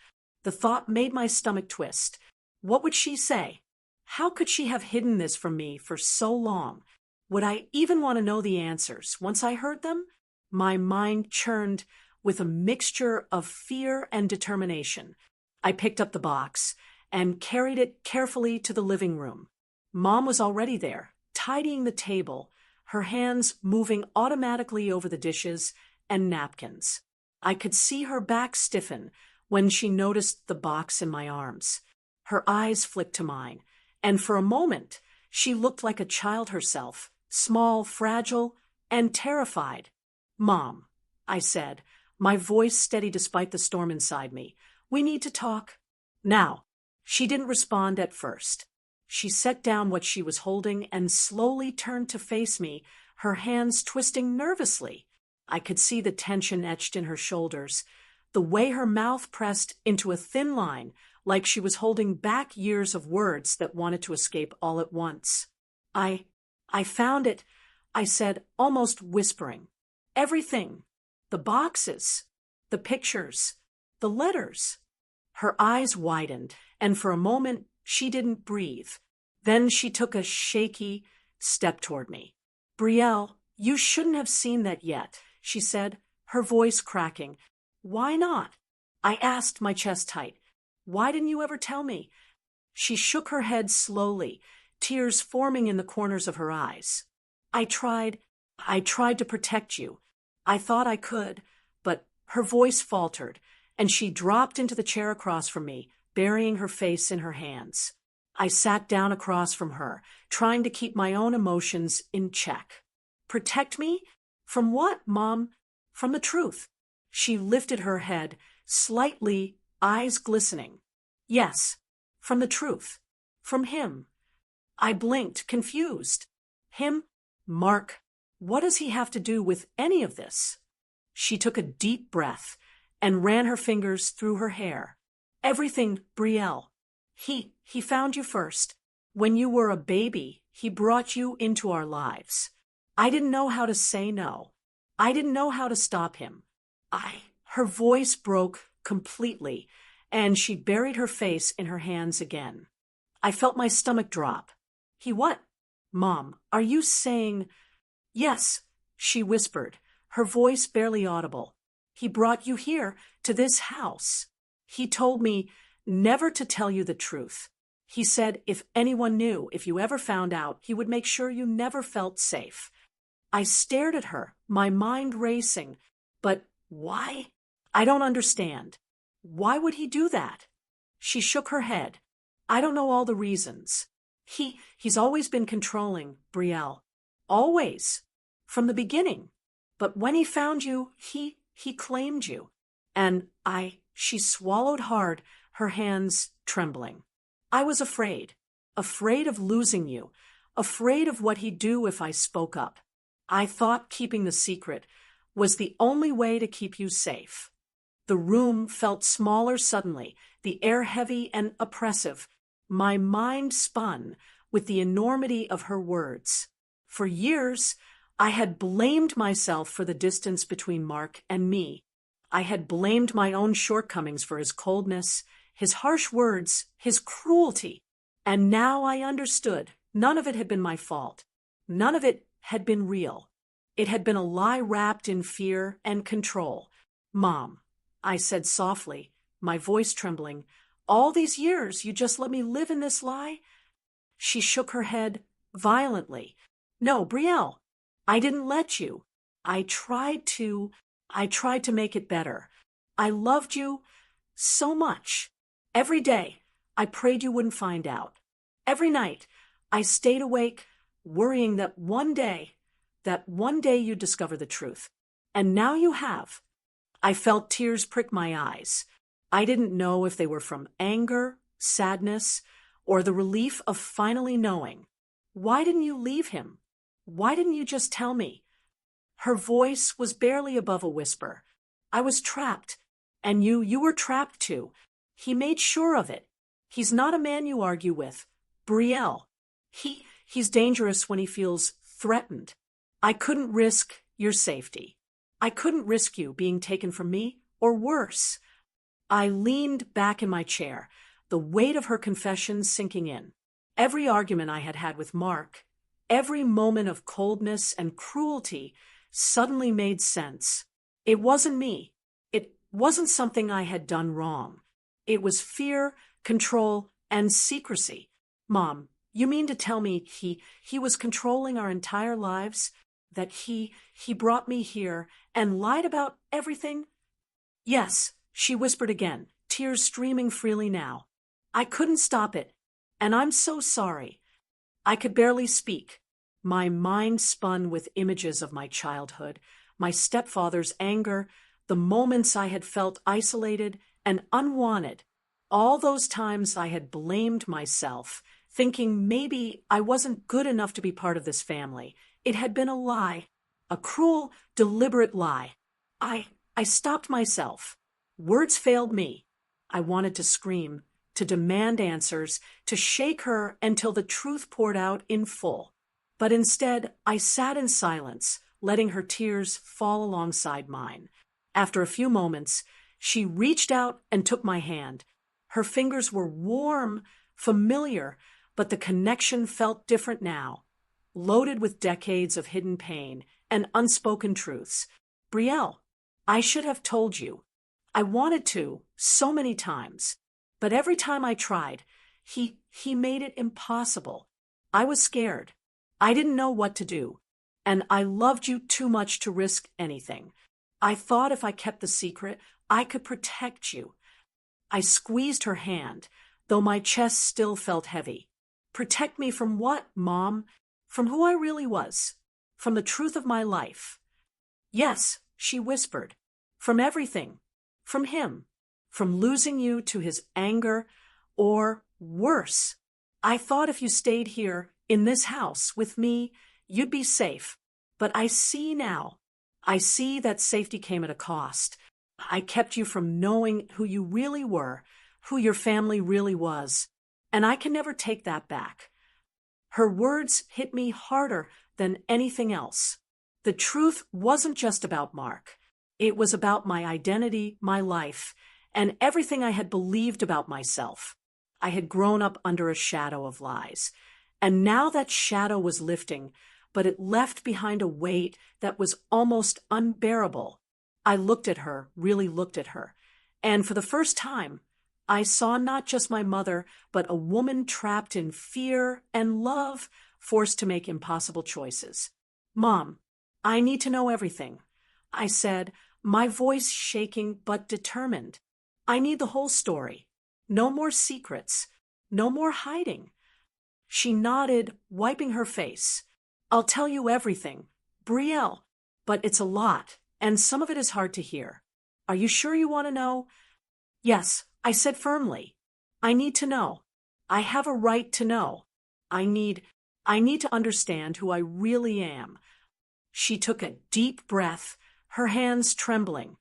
The thought made my stomach twist. What would she say? How could she have hidden this from me for so long? Would I even want to know the answers once I heard them? My mind churned with a mixture of fear and determination. I picked up the box and carried it carefully to the living room. Mom was already there, tidying the table, her hands moving automatically over the dishes and napkins. I could see her back stiffen when she noticed the box in my arms. Her eyes flicked to mine, and for a moment she looked like a child herself, small, fragile, and terrified. "Mom," I said, my voice steady despite the storm inside me, "we need to talk." Now, she didn't respond at first. She set down what she was holding and slowly turned to face me, her hands twisting nervously. I could see the tension etched in her shoulders, the way her mouth pressed into a thin line, like she was holding back years of words that wanted to escape all at once. I found it," I said, almost whispering. "Everything. The boxes, the pictures, the letters." Her eyes widened, and for a moment she didn't breathe. Then she took a shaky step toward me. "Brielle, you shouldn't have seen that yet," she said, her voice cracking. "Why not?" I asked, my chest tight. "Why didn't you ever tell me?" She shook her head slowly, tears forming in the corners of her eyes. I tried to protect you. I thought I could, but her voice faltered, and she dropped into the chair across from me, burying her face in her hands. I sat down across from her, trying to keep my own emotions in check. "Protect me? From what, Mom?" "From the truth." She lifted her head, slightly, eyes glistening. "Yes, from the truth. From him." I blinked, confused. "Him? Mark, what does he have to do with any of this?" She took a deep breath and ran her fingers through her hair. "Everything, Brielle. He found you first. When you were a baby, he brought you into our lives. I didn't know how to say no. I didn't know how to stop him. Her voice broke completely, and she buried her face in her hands again. I felt my stomach drop. "He what? Mom, are you saying—" "Yes," she whispered, her voice barely audible. "He brought you here, to this house. He told me never to tell you the truth. He said if anyone knew, if you ever found out, he would make sure you never felt safe." I stared at her, my mind racing. "But why? I don't understand. Why would he do that?" She shook her head. "I don't know all the reasons. He's always been controlling, Brielle. Always. From the beginning. But when he found you, he claimed you. And she swallowed hard, her hands trembling. "I was afraid. Afraid of losing you. Afraid of what he'd do if I spoke up. I thought keeping the secret was the only way to keep you safe." The room felt smaller suddenly, the air heavy and oppressive. My mind spun with the enormity of her words. For years, I had blamed myself for the distance between Mark and me. I had blamed my own shortcomings for his coldness, his harsh words, his cruelty. And now I understood. None of it had been my fault. None of it had been real. It had been a lie wrapped in fear and control. Mom, I said softly, my voice trembling, all these years you just let me live in this lie? She shook her head violently. No, Brielle, I didn't let you. I tried to make it better. I loved you so much. Every day, I prayed you wouldn't find out. Every night, I stayed awake, worrying that one day you'd discover the truth. And now you have. I felt tears prick my eyes. I didn't know if they were from anger, sadness, or the relief of finally knowing. Why didn't you leave him? Why didn't you just tell me? Her voice was barely above a whisper. I was trapped, and you were trapped too. He made sure of it. He's not a man you argue with. Brielle. He's dangerous when he feels threatened. I couldn't risk your safety. I couldn't risk you being taken from me, or worse. I leaned back in my chair, the weight of her confession sinking in. Every argument I had had with Mark, every moment of coldness and cruelty suddenly made sense. It wasn't me. It wasn't something I had done wrong. It was fear, control, and secrecy. Mom, you mean to tell me he was controlling our entire lives? That he brought me here and lied about everything? Yes, she whispered again, tears streaming freely now. I couldn't stop it, and I'm so sorry. I could barely speak. My mind spun with images of my childhood, my stepfather's anger, the moments I had felt isolated and unwanted. All those times I had blamed myself, thinking maybe I wasn't good enough to be part of this family. It had been a lie, a cruel, deliberate lie. I stopped myself. Words failed me. I wanted to scream, to demand answers, to shake her until the truth poured out in full. But instead, I sat in silence, letting her tears fall alongside mine. After a few moments, she reached out and took my hand. Her fingers were warm, familiar, but the connection felt different now, loaded with decades of hidden pain and unspoken truths. Brielle, I should have told you. I wanted to, so many times. But every time I tried, he made it impossible. I was scared. I didn't know what to do. And I loved you too much to risk anything. I thought if I kept the secret, I could protect you. I squeezed her hand, though my chest still felt heavy. Protect me from what, Mom? From who I really was. From the truth of my life. Yes, she whispered. From everything. From him. From losing you to his anger, or worse. I thought if you stayed here, in this house, with me, you'd be safe. But I see now. I see that safety came at a cost. I kept you from knowing who you really were, who your family really was. And I can never take that back. Her words hit me harder than anything else. The truth wasn't just about Mark. It was about my identity, my life, and everything I had believed about myself. I had grown up under a shadow of lies. And now that shadow was lifting, but it left behind a weight that was almost unbearable. I looked at her, really looked at her, and for the first time, I saw not just my mother, but a woman trapped in fear and love, forced to make impossible choices. Mom, I need to know everything, I said, my voice shaking but determined. I need the whole story. No more secrets. No more hiding. She nodded, wiping her face. I'll tell you everything, Brielle, but it's a lot, and some of it is hard to hear. Are you sure you want to know? Yes, I said firmly. I need to know. I have a right to know. I need to understand who I really am. She took a deep breath, her hands trembling.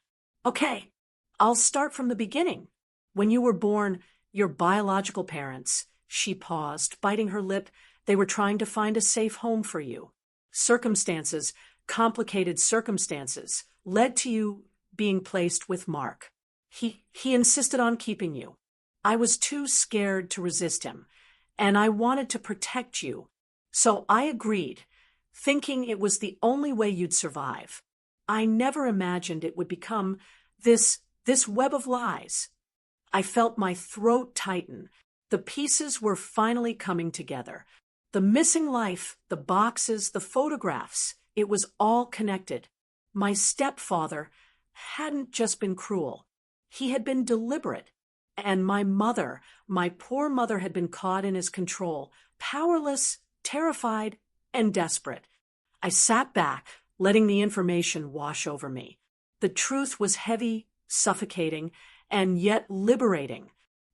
Okay, I'll start from the beginning. When you were born, your biological parents, she paused, biting her lip, they were trying to find a safe home for you. Circumstances, complicated circumstances, led to you being placed with Mark. He insisted on keeping you. I was too scared to resist him, and I wanted to protect you. So I agreed, thinking it was the only way you'd survive. I never imagined it would become this web of lies. I felt my throat tighten. The pieces were finally coming together. The missing life, the boxes, the photographs, it was all connected. My stepfather hadn't just been cruel. He had been deliberate. And my mother, my poor mother, had been caught in his control, powerless, terrified, and desperate. I sat back, letting the information wash over me. The truth was heavy, suffocating, and yet liberating.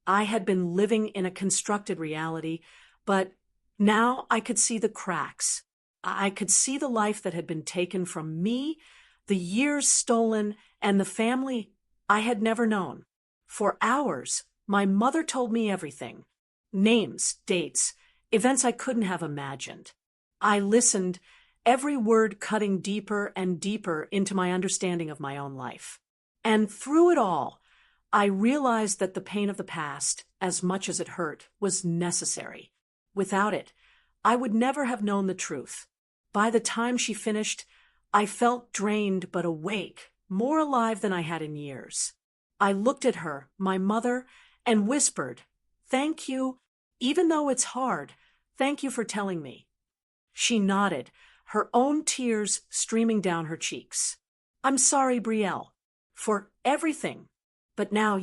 I had been living in a constructed reality, but now I could see the cracks. I could see the life that had been taken from me, the years stolen, and the family I had never known. For hours, my mother told me everything. Names, dates, events I couldn't have imagined. I listened, every word cutting deeper and deeper into my understanding of my own life. And through it all, I realized that the pain of the past, as much as it hurt, was necessary. Without it, I would never have known the truth. By the time she finished, I felt drained but awake, more alive than I had in years. I looked at her, my mother, and whispered, "Thank you, even though it's hard, thank you for telling me." She nodded, her own tears streaming down her cheeks. "I'm sorry, Brielle, for everything. But now,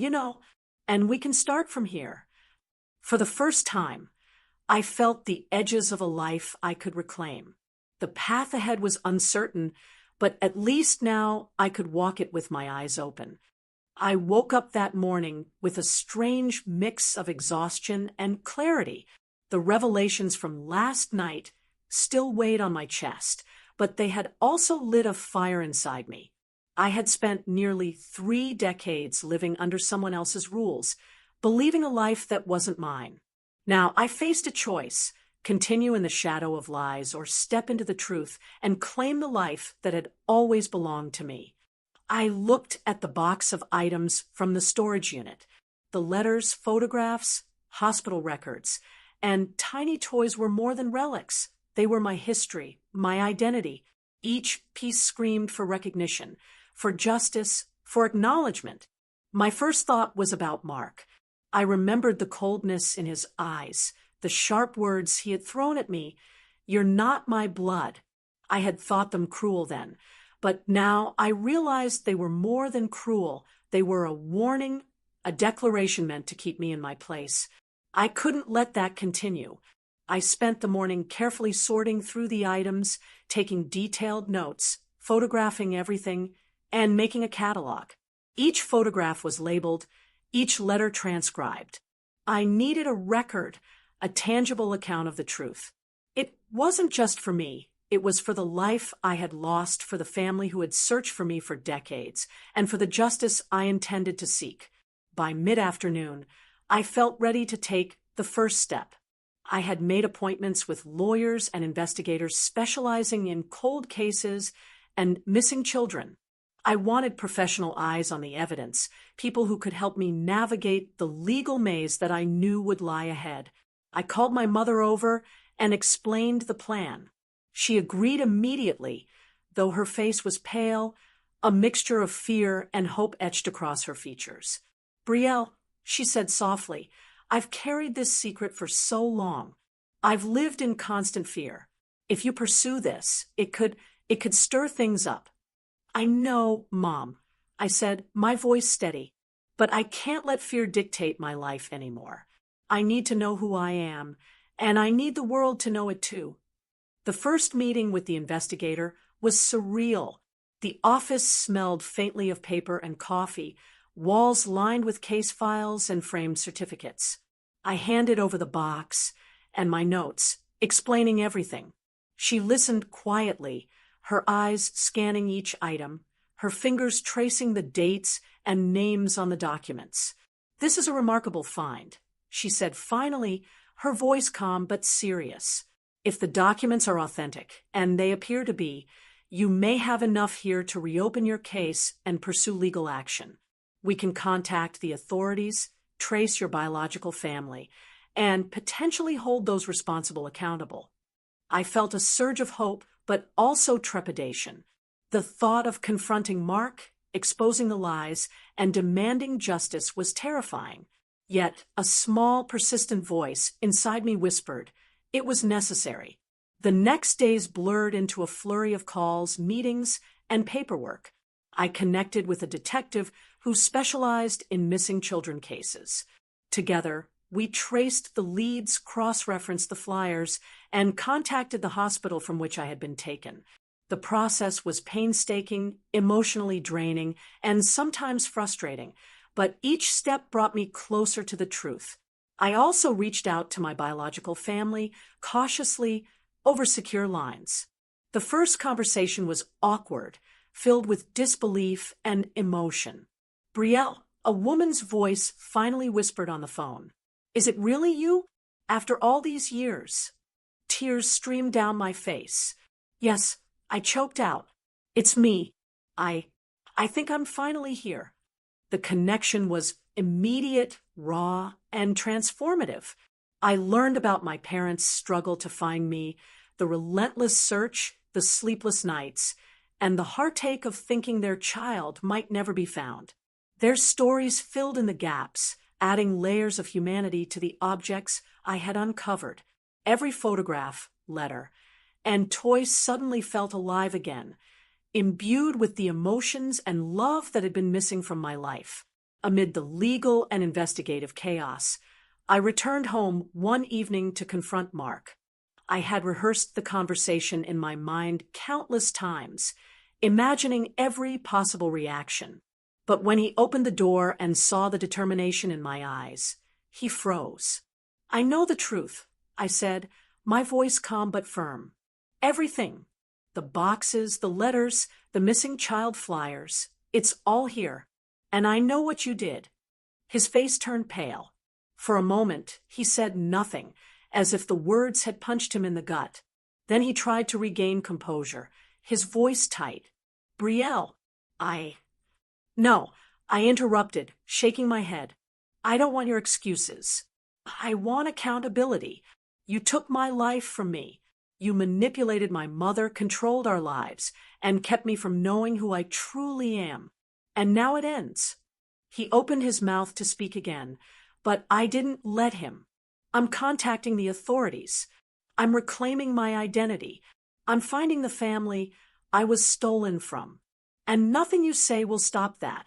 and we can start from here." For the first time, I felt the edges of a life I could reclaim. The path ahead was uncertain, but at least now I could walk it with my eyes open. I woke up that morning with a strange mix of exhaustion and clarity. The revelations from last night still weighed on my chest, but they had also lit a fire inside me. I had spent nearly 3 decades living under someone else's rules, believing a life that wasn't mine. Now I faced a choice: continue in the shadow of lies or step into the truth and claim the life that had always belonged to me. I looked at the box of items from the storage unit, the letters, photographs, hospital records, and tiny toys were more than relics. They were my history, my identity. Each piece screamed for recognition, for justice, for acknowledgement. My first thought was about Mark. I remembered the coldness in his eyes, the sharp words he had thrown at me. "You're not my blood." I had thought them cruel then, but now I realized they were more than cruel. They were a warning, a declaration meant to keep me in my place. I couldn't let that continue. I spent the morning carefully sorting through the items, taking detailed notes, photographing everything, and making a catalog. Each photograph was labeled, each letter transcribed. I needed a record, a tangible account of the truth. It wasn't just for me. It was for the life I had lost, for the family who had searched for me for decades, and for the justice I intended to seek. By mid-afternoon, I felt ready to take the first step. I had made appointments with lawyers and investigators specializing in cold cases and missing children. I wanted professional eyes on the evidence, people who could help me navigate the legal maze that I knew would lie ahead. I called my mother over and explained the plan. She agreed immediately, though her face was pale, a mixture of fear and hope etched across her features. "Brielle," she said softly, "I've carried this secret for so long. I've lived in constant fear. If you pursue this, it could stir things up." "I know, Mom," I said, my voice steady, "but I can't let fear dictate my life anymore. I need to know who I am, and I need the world to know it too." The first meeting with the investigator was surreal. The office smelled faintly of paper and coffee, walls lined with case files and framed certificates. I handed over the box and my notes, explaining everything. She listened quietly, her eyes scanning each item, her fingers tracing the dates and names on the documents. "This is a remarkable find," she said finally, her voice calm but serious. "If the documents are authentic, and they appear to be, You may have enough here to reopen your case and pursue legal action. We can contact the authorities, trace your biological family, and potentially hold those responsible accountable. I felt a surge of hope, but also trepidation. The thought of confronting Mark, exposing the lies, and demanding justice was terrifying. Yet a small, persistent voice inside me whispered, it was necessary. The next days blurred into a flurry of calls, meetings, and paperwork. I connected with a detective who specialized in missing children cases. Together, we traced the leads, cross-referenced the flyers, and contacted the hospital from which I had been taken. The process was painstaking, emotionally draining, and sometimes frustrating, but each step brought me closer to the truth. I also reached out to my biological family, cautiously, over secure lines. The first conversation was awkward, filled with disbelief and emotion. Brielle, a woman's voice, finally whispered on the phone. Is it really you? After all these years? Tears streamed down my face. Yes, I choked out. It's me. I think I'm finally here. The connection was immediate, raw, and transformative. I learned about my parents' struggle to find me, the relentless search, the sleepless nights, and the heartache of thinking their child might never be found. Their stories filled in the gaps, adding layers of humanity to the objects I had uncovered. Every photograph, letter, and toy suddenly felt alive again, imbued with the emotions and love that had been missing from my life. Amid the legal and investigative chaos, I returned home one evening to confront Mark. I had rehearsed the conversation in my mind countless times, imagining every possible reaction. But when he opened the door and saw the determination in my eyes, he froze. I know the truth, I said, my voice calm but firm. Everything. The boxes, the letters, the missing child flyers. It's all here. And I know what you did. His face turned pale. For a moment, he said nothing, as if the words had punched him in the gut. Then he tried to regain composure, his voice tight. Brielle, No, I interrupted, shaking my head. I don't want your excuses. I want accountability. You took my life from me. You manipulated my mother, controlled our lives, and kept me from knowing who I truly am. And now it ends. He opened his mouth to speak again, but I didn't let him. I'm contacting the authorities. I'm reclaiming my identity. I'm finding the family I was stolen from. And nothing you say will stop that.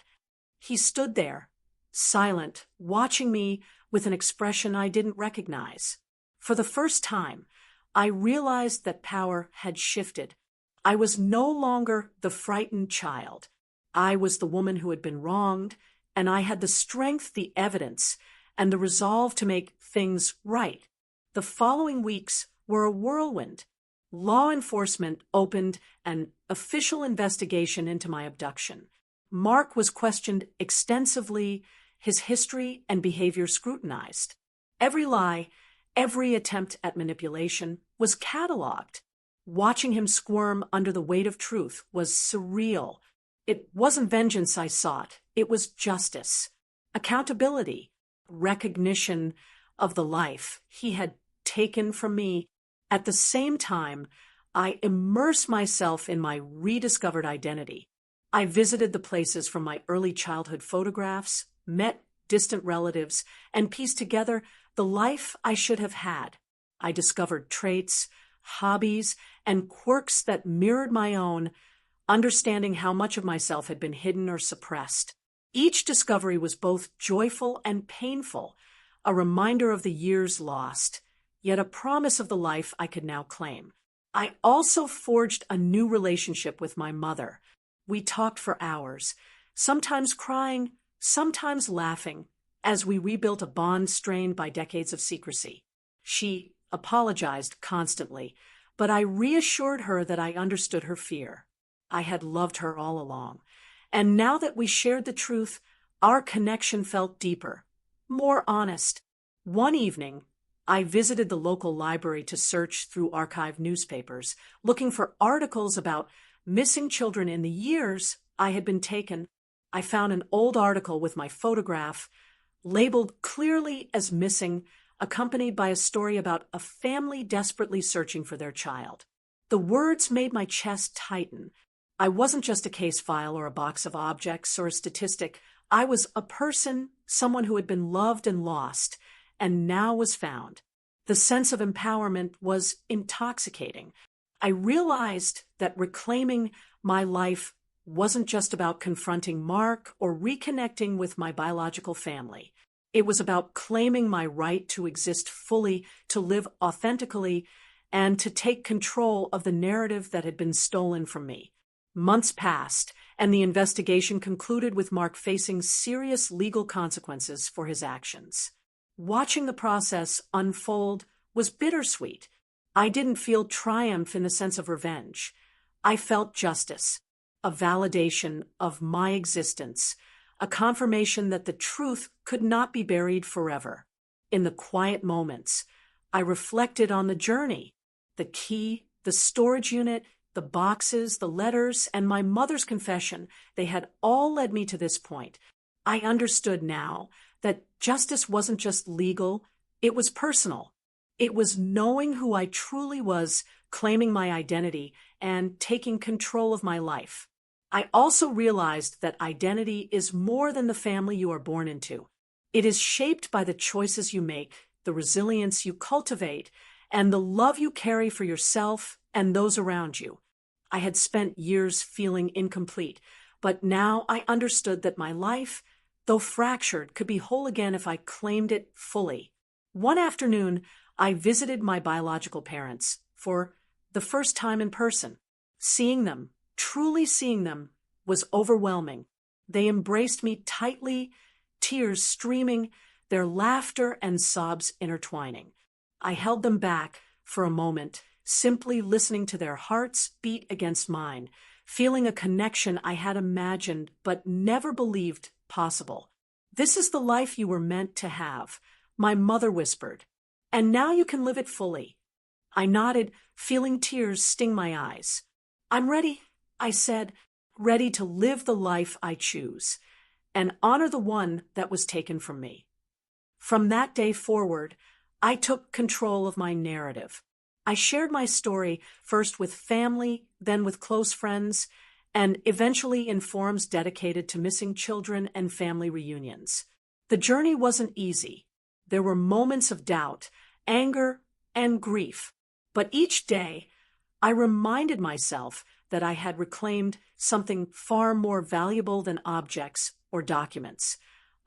He stood there, silent, watching me with an expression I didn't recognize. For the first time, I realized that power had shifted. I was no longer the frightened child. I was the woman who had been wronged, and I had the strength, the evidence, and the resolve to make things right. The following weeks were a whirlwind. Law enforcement opened an official investigation into my abduction. Mark was questioned extensively, his history and behavior scrutinized. Every lie, every attempt at manipulation was cataloged. Watching him squirm under the weight of truth was surreal. It wasn't vengeance I sought, it was justice, accountability, recognition of the life he had taken from me. At the same time, I immersed myself in my rediscovered identity. I visited the places from my early childhood photographs, met distant relatives, and pieced together the life I should have had. I discovered traits, hobbies, and quirks that mirrored my own, understanding how much of myself had been hidden or suppressed. Each discovery was both joyful and painful, a reminder of the years lost, yet a promise of the life I could now claim. I also forged a new relationship with my mother. We talked for hours, sometimes crying, sometimes laughing, as we rebuilt a bond strained by decades of secrecy. She apologized constantly, but I reassured her that I understood her fear. I had loved her all along, and now that we shared the truth, our connection felt deeper, more honest. One evening, I visited the local library to search through archived newspapers, looking for articles about missing children in the years I had been taken, I found an old article with my photograph, labeled clearly as missing, accompanied by a story about a family desperately searching for their child. The words made my chest tighten. I wasn't just a case file or a box of objects or a statistic. I was a person, someone who had been loved and lost, and now was found. The sense of empowerment was intoxicating. I realized that reclaiming my life wasn't just about confronting Mark or reconnecting with my biological family. It was about claiming my right to exist fully, to live authentically, and to take control of the narrative that had been stolen from me. Months passed, and the investigation concluded with Mark facing serious legal consequences for his actions. Watching the process unfold was bittersweet. I didn't feel triumph in the sense of revenge. I felt justice, a validation of my existence, a confirmation that the truth could not be buried forever. In the quiet moments, I reflected on the journey, the key, the storage unit, the boxes, the letters, and my mother's confession. They had all led me to this point. I understood now that justice wasn't just legal, it was personal. It was knowing who I truly was, claiming my identity, and taking control of my life. I also realized that identity is more than the family you are born into. It is shaped by the choices you make, the resilience you cultivate, and the love you carry for yourself and those around you. I had spent years feeling incomplete, but now I understood that my life, though fractured, could be whole again if I claimed it fully. One afternoon, I visited my biological parents for the first time in person. Seeing them, truly seeing them, was overwhelming. They embraced me tightly, tears streaming, their laughter and sobs intertwining. I held them back for a moment, simply listening to their hearts beat against mine, feeling a connection I had imagined but never believed possible. "This is the life you were meant to have," my mother whispered, "and now you can live it fully." I nodded, feeling tears sting my eyes. "I'm ready," I said, "ready to live the life I choose and honor the one that was taken from me." From that day forward, I took control of my narrative. I shared my story first with family, then with close friends, and eventually in forums dedicated to missing children and family reunions. The journey wasn't easy. There were moments of doubt, anger, and grief. But each day, I reminded myself that I had reclaimed something far more valuable than objects or documents.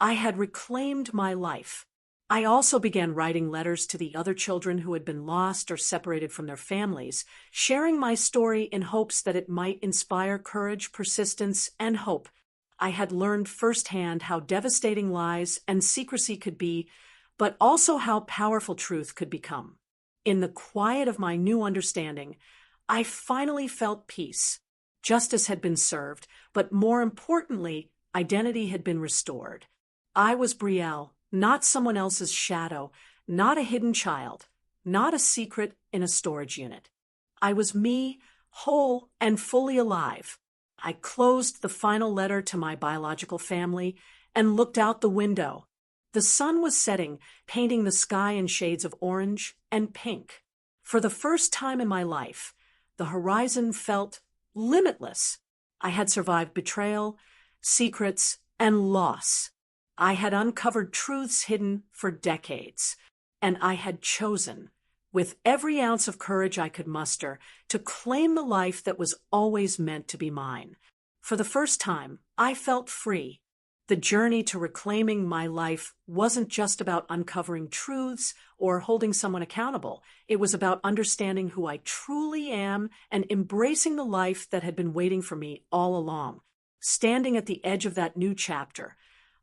I had reclaimed my life. I also began writing letters to the other children who had been lost or separated from their families, sharing my story in hopes that it might inspire courage, persistence, and hope. I had learned firsthand how devastating lies and secrecy could be, but also how powerful truth could become. In the quiet of my new understanding, I finally felt peace. Justice had been served, but more importantly, identity had been restored. I was Brielle, not someone else's shadow, not a hidden child, not a secret in a storage unit. I was me, whole and fully alive. I closed the final letter to my biological family and looked out the window. The sun was setting, painting the sky in shades of orange and pink. For the first time in my life, the horizon felt limitless. I had survived betrayal, secrets, and loss. I had uncovered truths hidden for decades, and I had chosen, with every ounce of courage I could muster, to claim the life that was always meant to be mine. For the first time, I felt free. The journey to reclaiming my life wasn't just about uncovering truths or holding someone accountable. It was about understanding who I truly am and embracing the life that had been waiting for me all along. Standing at the edge of that new chapter,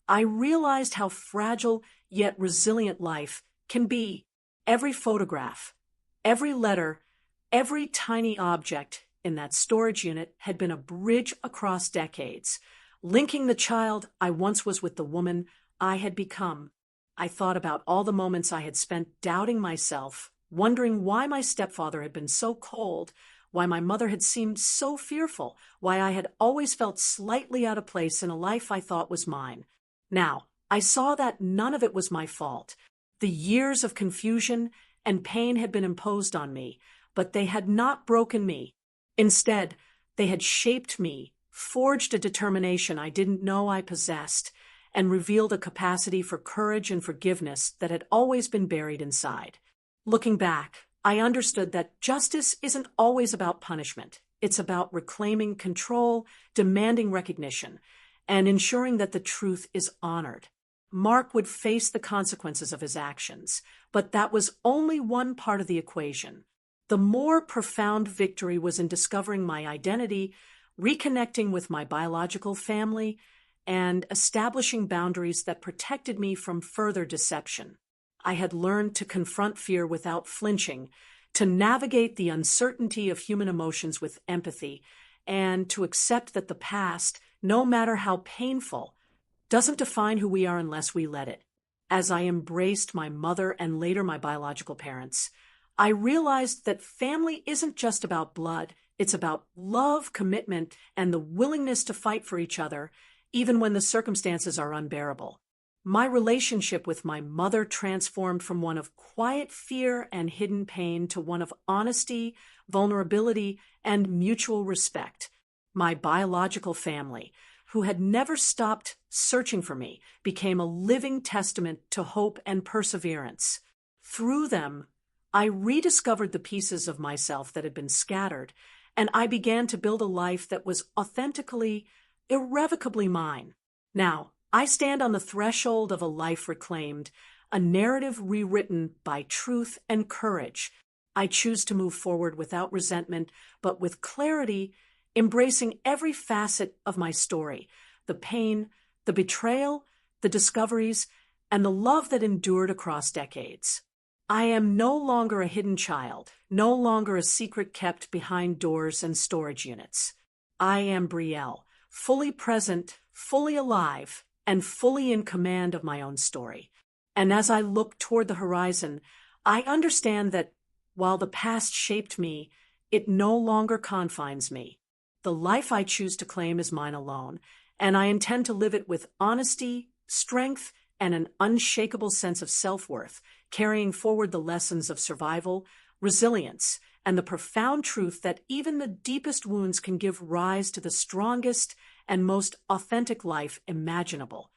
I realized how fragile yet resilient life can be. Every photograph, every letter, every tiny object in that storage unit had been a bridge across decades, linking the child I once was with the woman I had become. I thought about all the moments I had spent doubting myself, wondering why my stepfather had been so cold, why my mother had seemed so fearful, why I had always felt slightly out of place in a life I thought was mine. Now, I saw that none of it was my fault. The years of confusion and pain had been imposed on me, but they had not broken me. Instead, they had shaped me, forged a determination I didn't know I possessed, and revealed a capacity for courage and forgiveness that had always been buried inside. Looking back, I understood that justice isn't always about punishment. It's about reclaiming control, demanding recognition, and ensuring that the truth is honored. Mark would face the consequences of his actions, but that was only one part of the equation. The more profound victory was in discovering my identity, reconnecting with my biological family, and establishing boundaries that protected me from further deception. I had learned to confront fear without flinching, to navigate the uncertainty of human emotions with empathy, and to accept that the past, no matter how painful, doesn't define who we are unless we let it. As I embraced my mother and later my biological parents, I realized that family isn't just about blood. It's about love, commitment, and the willingness to fight for each other, even when the circumstances are unbearable. My relationship with my mother transformed from one of quiet fear and hidden pain to one of honesty, vulnerability, and mutual respect. My biological family, who had never stopped searching for me, became a living testament to hope and perseverance. Through them, I rediscovered the pieces of myself that had been scattered, and I began to build a life that was authentically, irrevocably mine. Now, I stand on the threshold of a life reclaimed, a narrative rewritten by truth and courage. I choose to move forward without resentment, but with clarity, embracing every facet of my story, the pain, the betrayal, the discoveries, and the love that endured across decades. I am no longer a hidden child, no longer a secret kept behind doors and storage units. I am Brielle, fully present, fully alive, and fully in command of my own story. And as I look toward the horizon, I understand that while the past shaped me, it no longer confines me. The life I choose to claim is mine alone, and I intend to live it with honesty, strength, and an unshakable sense of self-worth, carrying forward the lessons of survival, resilience, and the profound truth that even the deepest wounds can give rise to the strongest and most authentic life imaginable.